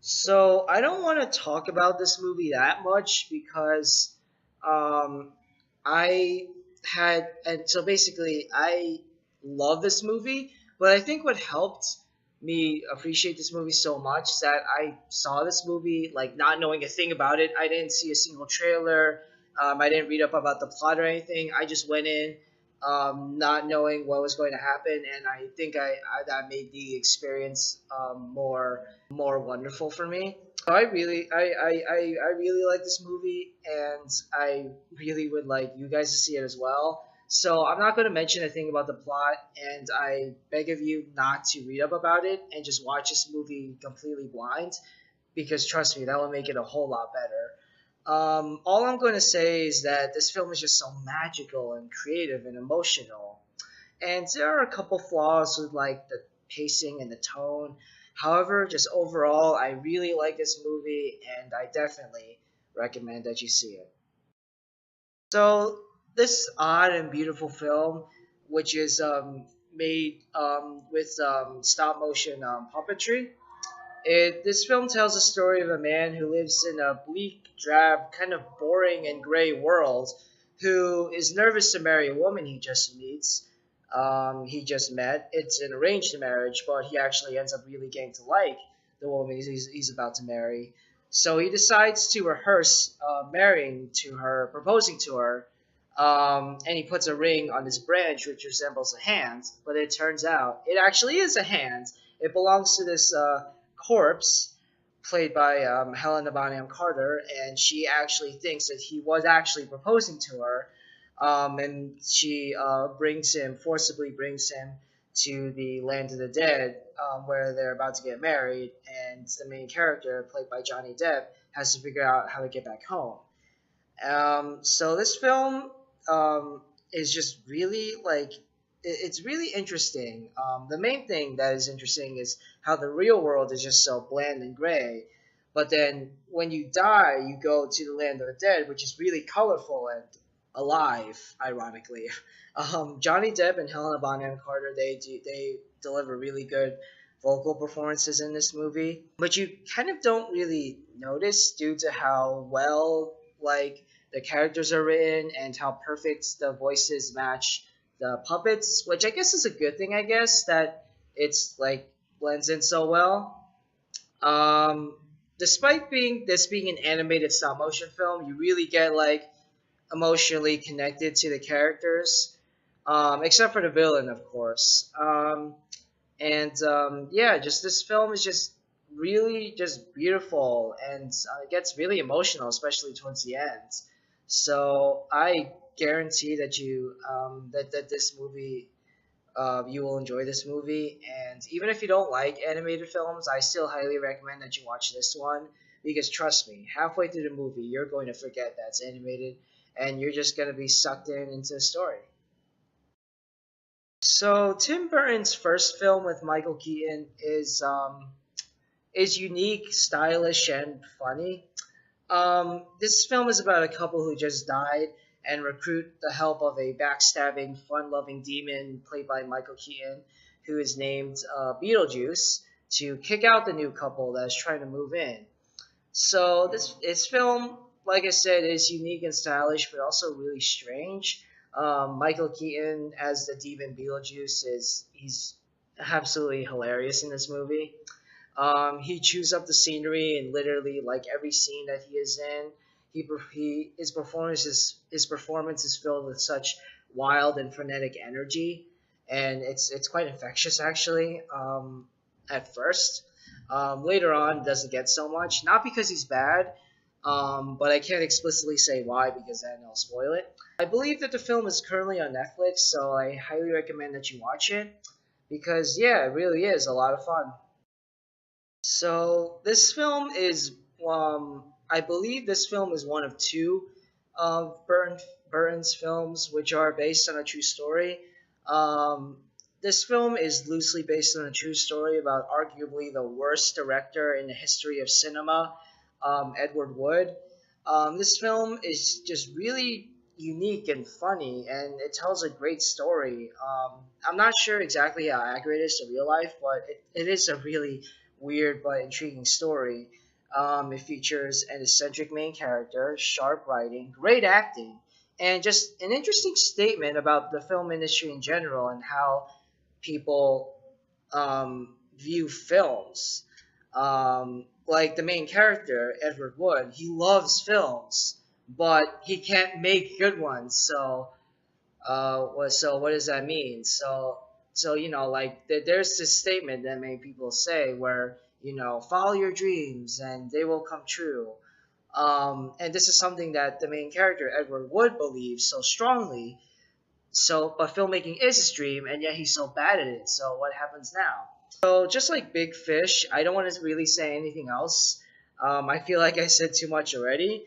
So I don't want to talk about this movie that much because um, I and so basically I love this movie, but I think what helped me appreciate this movie so much is that I saw this movie like not knowing a thing about it. I didn't see a single trailer. I didn't read up about the plot or anything. I just went in not knowing what was going to happen, and I think I that made the experience more wonderful for me. So I really like this movie, and I really would like you guys to see it as well. So I'm not going to mention a thing about the plot, and I beg of you not to read up about it and just watch this movie completely blind, because trust me, that will make it a whole lot better. All I'm going to say is that this film is just so magical and creative and emotional. And there are a couple flaws with like the pacing and the tone. However, just overall, I really like this movie and I definitely recommend that you see it. So, this odd and beautiful film, which is made with stop motion puppetry, this film tells the story of a man who lives in a bleak, drab, kind of boring and gray world, who is nervous to marry a woman he just met. It's an arranged marriage, but he actually ends up really getting to like the woman he's about to marry. So he decides to rehearse marrying to her, proposing to her, and he puts a ring on his branch, which resembles a hand. But it turns out it actually is a hand. It belongs to this corpse, played by Helena Bonham Carter, and she actually thinks that he was actually proposing to her, and she forcibly brings him to the land of the dead, where they're about to get married, and the main character, played by Johnny Depp, has to figure out how to get back home. So this film is just really it's really interesting. The main thing that is interesting is how the real world is just so bland and gray, but then when you die, you go to the land of the dead, which is really colorful and alive. Ironically, Johnny Depp and Helena Bonham Carter they deliver really good vocal performances in this movie, but you kind of don't really notice due to how well the characters are written and how perfect the voices match the puppets, which I guess is a good thing. I guess that it's like blends in so well. Um, Despite being an animated stop motion film, you really get like emotionally connected to the characters, except for the villain, of course. And yeah, just this film is just really just beautiful, and it gets really emotional, especially towards the end. So I guarantee that this movie, you will enjoy this movie. And even if you don't like animated films, I still highly recommend that you watch this one, because trust me, halfway through the movie, you're going to forget that it's animated, and you're just going to be sucked into the story. So Tim Burton's first film with Michael Keaton is unique, stylish, and funny. This film is about a couple who just died and recruit the help of a backstabbing, fun-loving demon played by Michael Keaton, who is named Beetlejuice, to kick out the new couple that is trying to move in. So this film, like I said, is unique and stylish, but also really strange. Michael Keaton as the demon Beetlejuice he's absolutely hilarious in this movie. He chews up the scenery in literally like every scene that he is in. His performance is filled with such wild and frenetic energy, and it's quite infectious actually. At first, later on, it doesn't get so much. Not because he's bad, but I can't explicitly say why because then I'll spoil it. I believe that the film is currently on Netflix, so I highly recommend that you watch it because yeah, it really is a lot of fun. So this film is, I believe this film is one of two of Burton's films which are based on a true story. Um, this film is loosely based on a true story about arguably the worst director in the history of cinema, Edward Wood. This film is just really unique and funny, and it tells a great story. I'm not sure exactly how accurate it is to real life, but it is a really weird but intriguing story. It features an eccentric main character, sharp writing, great acting, and just an interesting statement about the film industry in general and how people view films. Like the main character, Edward Wood, he loves films, but he can't make good ones. So what does that mean? So like there's this statement that many people say where follow your dreams and they will come true. And this is something that the main character Edward Wood believes so strongly. So, but filmmaking is his dream, and yet he's so bad at it. So, what happens now? So, just like Big Fish, I don't want to really say anything else. I feel like I said too much already.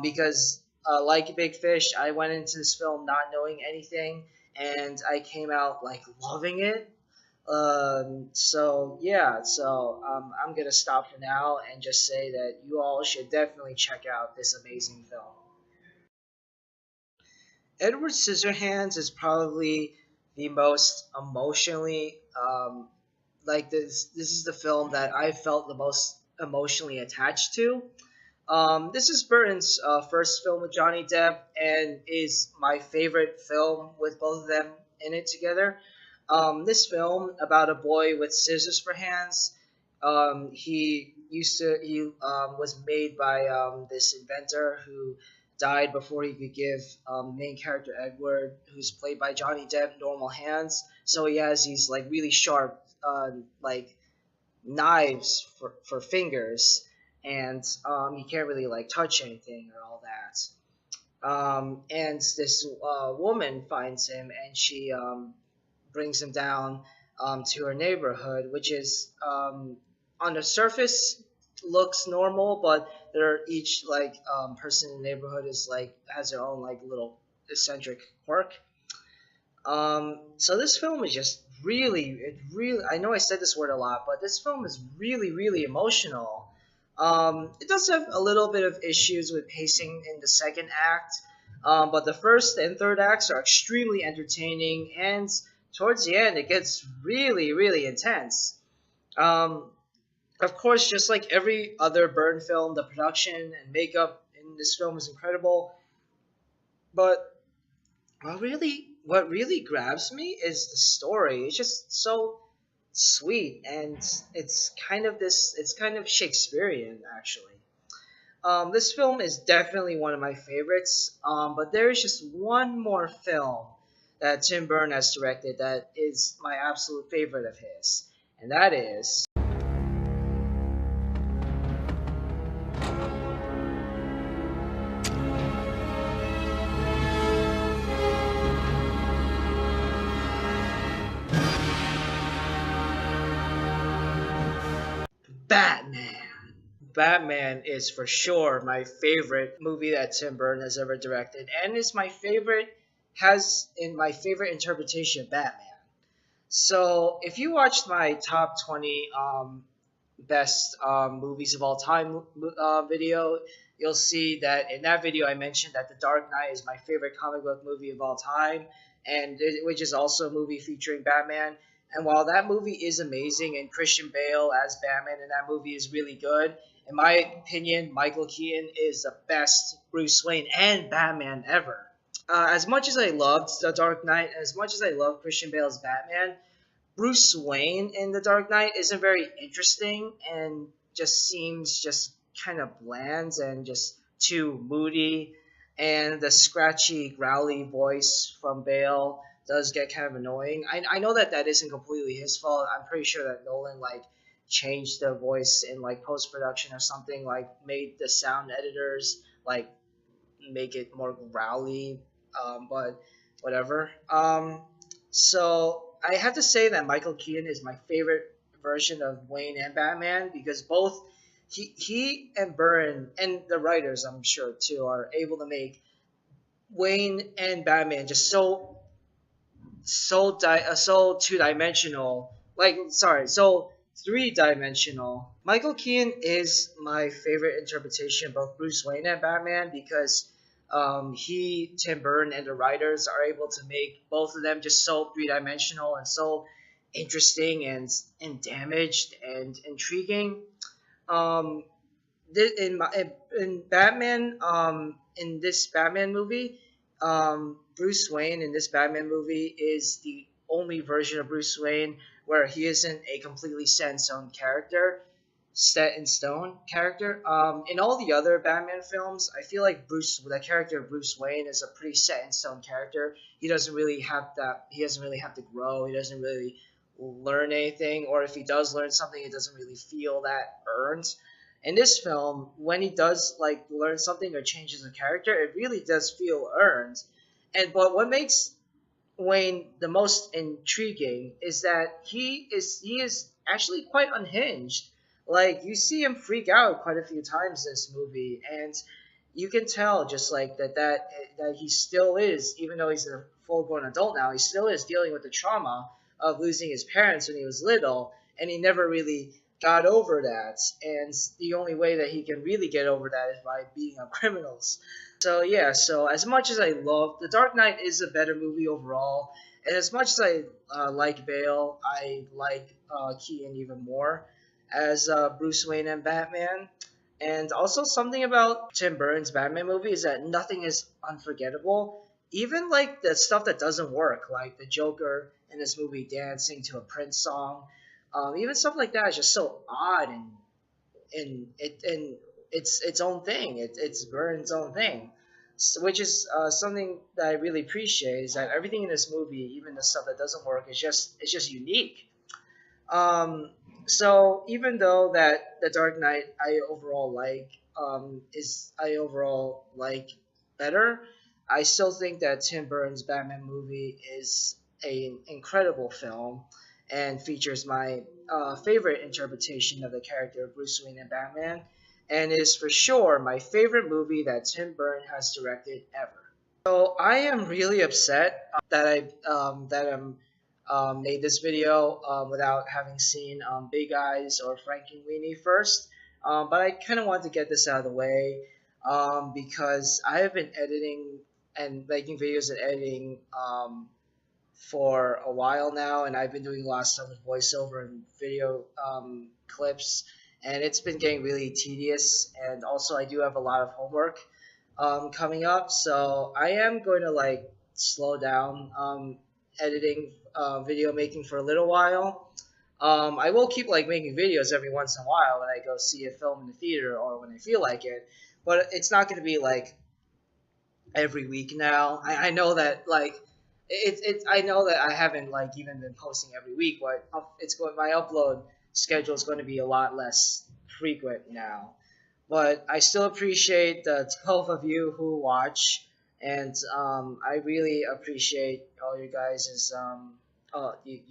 Because, like Big Fish, I went into this film not knowing anything, and I came out like loving it. So yeah, I'm gonna stop for now and just say that you all should definitely check out this amazing film. Edward Scissorhands is probably the most emotionally like this is the film that I felt the most emotionally attached to. This is Burton's first film with Johnny Depp and is my favorite film with both of them in it together. This film about a boy with scissors for hands. He was made by this inventor who died before he could give main character Edward, who's played by Johnny Depp, normal hands. So he has these like really sharp like knives for fingers, and he can't really like touch anything or all that. And this woman finds him, and she brings him down to her neighborhood, which is on the surface looks normal, but they're each like person in the neighborhood is like has their own like little eccentric quirk. So this film is just really, I know I said this word a lot, but this film is really emotional. It does have a little bit of issues with pacing in the second act, but the first and third acts are extremely entertaining, and towards the end it gets really intense. Um, of course, just like every other Byrne film, the production and makeup in this film is incredible, but what really grabs me is the story. It's just so sweet, and it's kind of Shakespearean actually. This film is definitely one of my favorites. But there is just one more film that Tim Burton has directed that is my absolute favorite of his, and that is Batman. Batman is for sure my favorite movie that Tim Burton has ever directed, and is my favorite has in my favorite interpretation of Batman. So if you watched my top 20 best movies of all time video, you'll see that in that video I mentioned that The Dark Knight is my favorite comic book movie of all time, which is also a movie featuring Batman. And while that movie is amazing and Christian Bale as Batman in that movie is really good, in my opinion, Michael Keaton is the best Bruce Wayne and Batman ever. As much as I loved The Dark Knight, as much as I love Christian Bale's Batman, Bruce Wayne in The Dark Knight isn't very interesting and just seems just kind of bland and just too moody. And the scratchy, growly voice from Bale does get kind of annoying. I know that that isn't completely his fault. I'm pretty sure that Nolan like changed the voice in like post production or something, like made the sound editors like make it more growly. But whatever. So I have to say that Michael Keaton is my favorite version of Wayne and Batman because both he and Byrne and the writers I'm sure too are able to make Wayne and Batman just so two dimensional. Like sorry, so three dimensional. Michael Keaton is my favorite interpretation of both Bruce Wayne and Batman because Tim Burton, and the writers are able to make both of them just so three dimensional and so interesting and damaged and intriguing. Um, in Batman, in this Batman movie, Bruce Wayne in this Batman movie is the only version of Bruce Wayne where he isn't a completely set in stone character. In all the other Batman films, I feel like the character of Bruce Wayne, is a pretty set in stone character. He doesn't really have that. He doesn't really have to grow. He doesn't really learn anything, or if he does learn something, it doesn't really feel that earned. In this film, when he does like learn something or changes a character, it really does feel earned. But what makes Wayne the most intriguing is that he is actually quite unhinged. Like you see him freak out quite a few times in this movie, and you can tell just like that he still is, even though he's a full grown adult now, he still is dealing with the trauma of losing his parents when he was little, and he never really got over that. And the only way that he can really get over that is by beating up criminals. So yeah, so as much as I love The Dark Knight is a better movie overall, and as much as I like Bale, I like Keaton even more as Bruce Wayne and Batman. And also something about Tim Burton's Batman movie is that nothing is unforgettable. Even like the stuff that doesn't work, like the Joker in this movie dancing to a Prince song, even stuff like that is just so odd and it's its own thing. It's Burton's own thing, which is something that I really appreciate. Is that everything in this movie, even the stuff that doesn't work, is just unique. So even though that the Dark Knight I overall like better, I still think that Tim Burton's Batman movie is an incredible film and features my favorite interpretation of the character of Bruce Wayne and Batman, and is for sure my favorite movie that Tim Burton has directed ever. So I am really upset that I'm made this video without having seen Big Eyes or Frankenweenie first, but I kind of wanted to get this out of the way because I have been editing and making videos and editing for a while now, and I've been doing a lot of stuff with voiceover and video clips, and it's been getting really tedious. And also, I do have a lot of homework coming up, so I am going to like slow down editing, video making for a little while. I will keep like making videos every once in a while when I go see a film in the theater or when I feel like it, but it's not going to be like every week now. I know that like I know that I haven't like even been posting every week, but my upload schedule is going to be a lot less frequent now. But I still appreciate the 12 of you who watch, and I really appreciate all you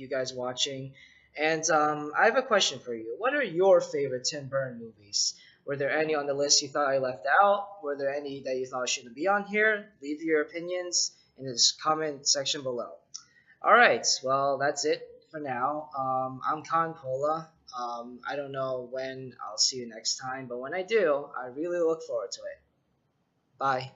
guys watching. And I have a question for you. What are your favorite Tim Burton movies? Were there any on the list you thought I left out? Were there any that you thought shouldn't be on here? Leave your opinions in the comment section below. Alright, well, that's it for now. I'm Khan Cola. I don't know when I'll see you next time, but when I do, I really look forward to it. Bye.